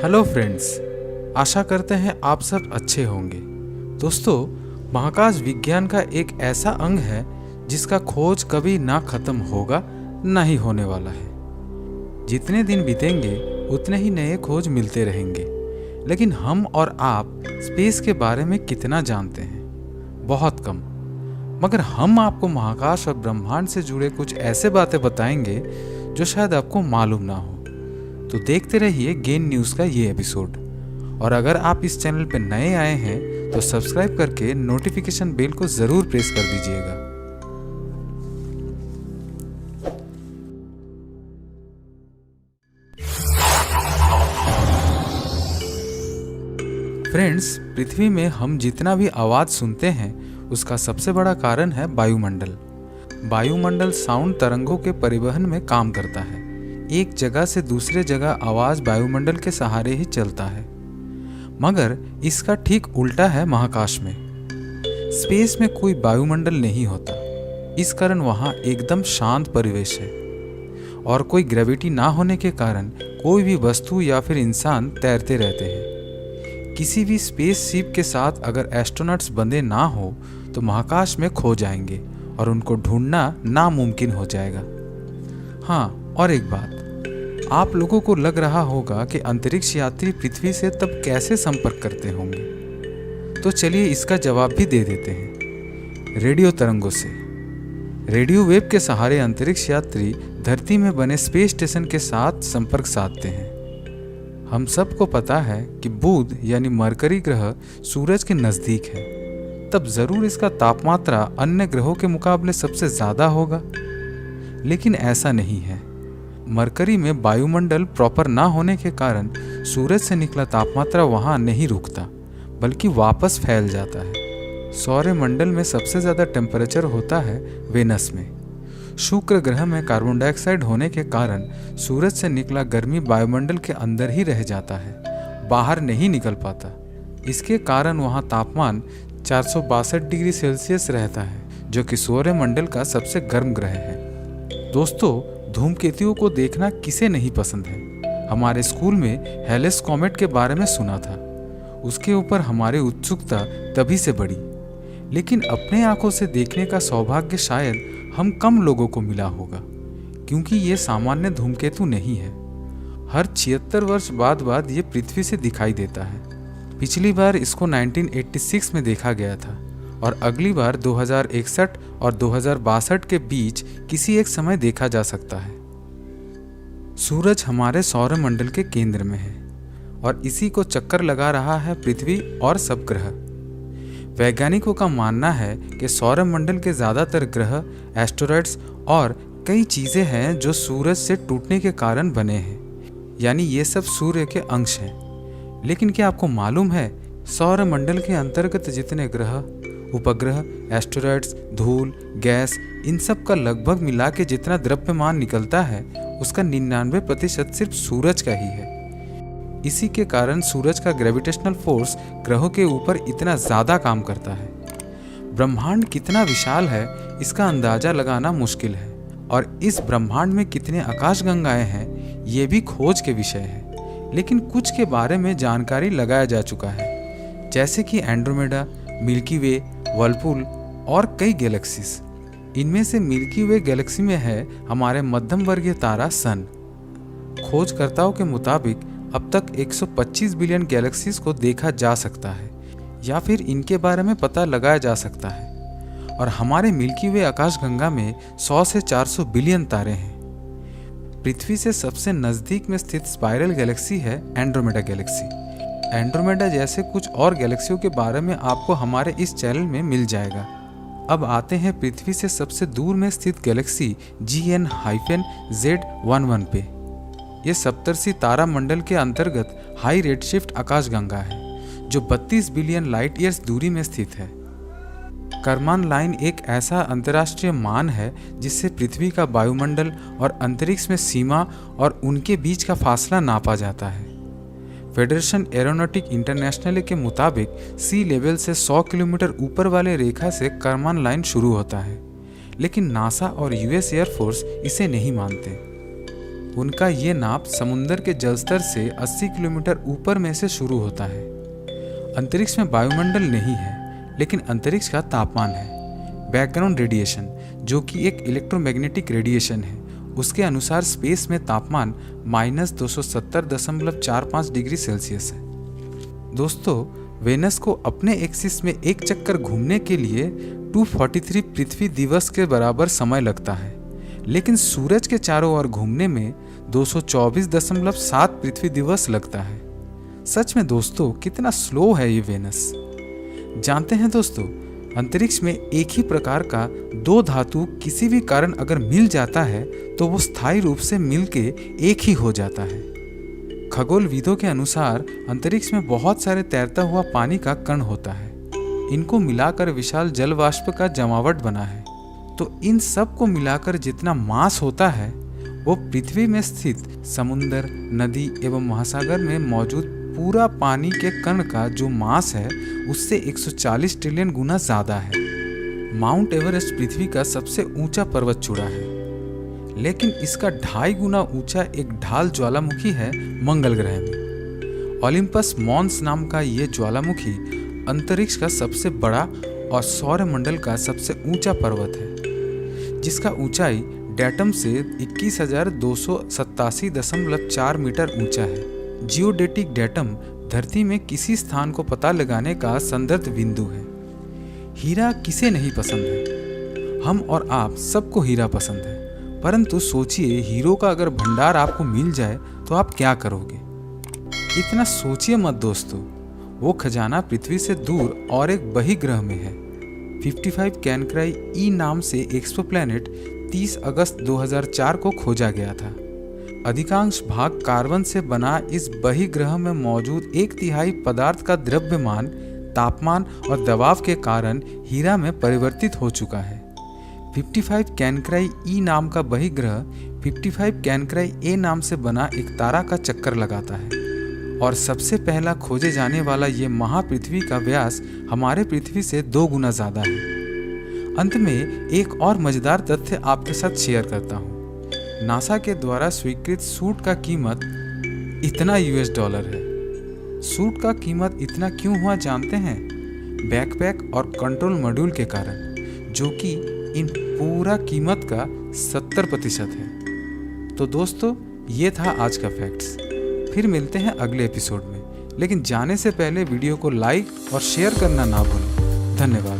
Hello friends, आशा करते हैं आप सब अच्छे होंगे। दोस्तों, महाकाश विज्ञान का एक ऐसा अंग है जिसका खोज कभी ना खत्म होगा ना ही होने वाला है। जितने दिन बीतेंगे उतने ही नए खोज मिलते रहेंगे। लेकिन हम और आप स्पेस के बारे में कितना जानते हैं? बहुत कम। मगर हम आपको महाकाश और ब्रह्मांड से जुड़े कुछ ऐसे बातें बताएंगे जो शायद आपको मालूम ना हो। तो देखते रहिए गेन न्यूज़ का ये एपिसोड। और अगर आप इस चैनल पर नए आए हैं तो सब्सक्राइब करके नोटिफिकेशन बेल को ज़रूर प्रेस कर दीजिएगा। फ्रेंड्स, पृथ्वी में हम जितना भी आवाज़ सुनते हैं उसका सबसे बड़ा कारण है वायुमंडल। वायुमंडल साउंड तरंगों के परिवहन में काम करता है। एक जगह से दूसरे जगह आवाज़ वायुमंडल के सहारे ही चलता है। मगर इसका ठीक उल्टा है महाकाश में। स्पेस में कोई वायुमंडल नहीं होता। इस कारण वहाँ एकदम शांत परिवेश है और कोई ग्रेविटी ना होने के कारण कोई भी वस्तु या फिर इंसान तैरते रहते हैं। किसी भी स्पेस शिप के साथ अगर एस्ट्रोनॉट्स बंधे ना हो तो महाकाश में खो जाएंगे और उनको ढूंढना नामुमकिन हो जाएगा। हाँ, और एक बात, आप लोगों को लग रहा होगा कि अंतरिक्ष यात्री पृथ्वी से तब कैसे संपर्क करते होंगे। तो चलिए इसका जवाब भी दे देते हैं। रेडियो तरंगों से। रेडियो वेव के सहारे अंतरिक्ष यात्री धरती में बने स्पेस स्टेशन के साथ संपर्क साधते हैं। हम सबको पता है कि बुध यानी मरकरी ग्रह सूरज के नज़दीक है, तब ज़रूर इसका तापमात्रा अन्य ग्रहों के मुकाबले सबसे ज़्यादा होगा। लेकिन ऐसा नहीं है। मरकरी में वायुमंडल प्रॉपर ना होने के कारण सूरज से निकला तापमात्रा वहाँ नहीं रुकता बल्कि वापस फैल जाता है। सौरमंडल में सबसे ज़्यादा टेम्परेचर होता है वेनस में। शुक्र ग्रह में कार्बन डाइऑक्साइड होने के कारण सूरज से निकला गर्मी वायुमंडल के अंदर ही रह जाता है, बाहर नहीं निकल पाता। इसके कारण वहाँ तापमान 462 डिग्री सेल्सियस रहता है, जो कि सौरमंडल का सबसे गर्म ग्रह है। दोस्तों, धूमकेतुओं को देखना किसे नहीं पसंद है। हमारे स्कूल में हेलेस कॉमेट के बारे में सुना था। उसके ऊपर हमारी उत्सुकता तभी से बढ़ी। लेकिन अपने आंखों से देखने का सौभाग्य शायद हम कम लोगों को मिला होगा, क्योंकि ये सामान्य धूमकेतु नहीं है। हर 76 वर्ष बाद ये पृथ्वी से दिखाई देता है। पिछली बार इसको 1986 में देखा गया था और अगली बार 2061 और 2062 के बीच किसी एक समय देखा जा सकता है। सूरज हमारे सौरमंडल के केंद्र में है और इसी को चक्कर लगा रहा है पृथ्वी और सब ग्रह। वैज्ञानिकों का मानना है कि सौरमंडल के ज़्यादातर ग्रह, एस्टेरॉइड्स और कई चीज़ें हैं जो सूरज से टूटने के कारण बने हैं, यानी ये सब सूर्य के अंश हैं। लेकिन क्या आपको मालूम है, सौरमंडल के अंतर्गत जितने ग्रह, उपग्रह, एस्टेरॉइड्स, धूल, गैस, इन सब का लगभग मिला के जितना द्रव्यमान निकलता है उसका 99% सिर्फ सूरज का ही है। इसी के कारण सूरज का ग्रेविटेशनल फोर्स ग्रहों के ऊपर इतना ज़्यादा काम करता है। ब्रह्मांड कितना विशाल है इसका अंदाज़ा लगाना मुश्किल है, और इस ब्रह्मांड में कितने आकाशगंगाएं हैं ये भी खोज के विषय है। लेकिन कुछ के बारे में जानकारी लगाया जा चुका है, जैसे कि एंड्रोमेडा, मिल्की वे, वर्लपूल और कई गैलेक्सीज। इनमें से मिल्की वे गैलेक्सी में है हमारे मध्यम वर्गीय तारा सन। खोजकर्ताओं के मुताबिक अब तक 125 बिलियन गैलेक्सीज को देखा जा सकता है या फिर इनके बारे में पता लगाया जा सकता है। और हमारे मिल्की वे आकाशगंगा में 100 से 400 बिलियन तारे हैं। पृथ्वी से सबसे नज़दीक में स्थित स्पाइरल गैलेक्सी है एंड्रोमेडा गैलेक्सी। एंड्रोमेडा जैसे कुछ और गैलेक्सियों के बारे में आपको हमारे इस चैनल में मिल जाएगा। अब आते हैं पृथ्वी से सबसे दूर में स्थित गैलेक्सी GN-Z11 पे। ये सप्तर्षि तारा मंडल के अंतर्गत हाई रेडशिफ्ट आकाशगंगा है, जो 32 बिलियन लाइट ईयर्स दूरी में स्थित है। करमान लाइन एक ऐसा अंतर्राष्ट्रीय मान है जिससे पृथ्वी का वायुमंडल और अंतरिक्ष में सीमा और उनके बीच का फासला नापा जाता है। फेडरेशन एरोनॉटिक इंटरनेशनल के मुताबिक सी लेवल से 100 किलोमीटर ऊपर वाले रेखा से करमान लाइन शुरू होता है, लेकिन नासा और यूएस एयरफोर्स इसे नहीं मानते। उनका ये नाप समुद्र के जलस्तर से 80 किलोमीटर ऊपर में से शुरू होता है। अंतरिक्ष में वायुमंडल नहीं है, लेकिन अंतरिक्ष का तापमान है। बैकग्राउंड रेडिएशन, जो कि एक इलेक्ट्रोमैग्नेटिक रेडिएशन है, उसके अनुसार स्पेस में तापमान -270.45 डिग्री सेल्सियस है। दोस्तों, वेनस को अपने एक्सिस में एक चक्कर घूमने के लिए 243 पृथ्वी दिवस के बराबर समय लगता है, लेकिन सूरज के चारों ओर घूमने में 224.7 पृथ्वी दिवस लगता है। सच में दोस्तों, कितना स्लो है ये वेनस। जानते हैं दोस्तों, अंतरिक्ष में एक ही प्रकार का दो धातु किसी भी कारण अगर मिल जाता है तो वो स्थायी रूप से मिलके एक ही हो जाता है। खगोलविदों के अनुसार अंतरिक्ष में बहुत सारे तैरता हुआ पानी का कण होता है। इनको मिलाकर विशाल जल वाष्प का जमावट बना है। तो इन सब को मिलाकर जितना मास होता है वो पृथ्वी में स्थित समुद्र, नदी एवं महासागर में मौजूद पूरा पानी के कण का जो मास है उससे 140 ट्रिलियन गुना ज्यादा है। माउंट एवरेस्ट पृथ्वी का सबसे ऊंचा पर्वत चूड़ा है, लेकिन इसका 2.5 गुना ऊंचा एक ढाल ज्वालामुखी है मंगल ग्रह में। ओलिम्पस मॉन्स नाम का ये ज्वालामुखी अंतरिक्ष का सबसे बड़ा और सौरमंडल का सबसे ऊंचा पर्वत है, जिसका ऊंचाई डेटम से 21,287.4 मीटर ऊंचा है। जियोडेटिक डेटम धरती में किसी स्थान को पता लगाने का संदर्भ बिंदु है। हीरा किसे नहीं पसंद है? हम और आप सबको हीरा पसंद है, परंतु सोचिए हीरो का अगर भंडार आपको मिल जाए तो आप क्या करोगे? इतना सोचिए मत दोस्तों। वो खजाना पृथ्वी से दूर और एक बहिर्ग्रह में है। 55 कैनक्राई ई नाम से एक्सोप्लैनेट 30 अगस्त 2004 को खोजा गया था। अधिकांश भाग कार्बन से बना इस बहिर्ग्रह में मौजूद 1/3 पदार्थ का द्रव्यमान, तापमान और दबाव के कारण हीरा में परिवर्तित हो चुका है। 55 कैनक्राई ई नाम का बहिर्ग्रह 55 कैनक्राई ए नाम से बना एक तारा का चक्कर लगाता है और सबसे पहला खोजे जाने वाला ये महापृथ्वी का व्यास हमारे पृथ्वी से 2 गुना ज्यादा है। अंत में एक और मजेदार तथ्य आपके साथ शेयर करता हूँ। नासा के द्वारा स्वीकृत सूट का कीमत इतना $। है। सूट का कीमत इतना क्यों हुआ जानते हैं? बैकपैक और कंट्रोल मॉड्यूल के कारण, जो कि इन पूरा कीमत का 70% है। तो दोस्तों, ये था आज का फैक्ट्स। फिर मिलते हैं अगले एपिसोड में, लेकिन जाने से पहले वीडियो को लाइक और शेयर करना ना भूलें। धन्यवाद।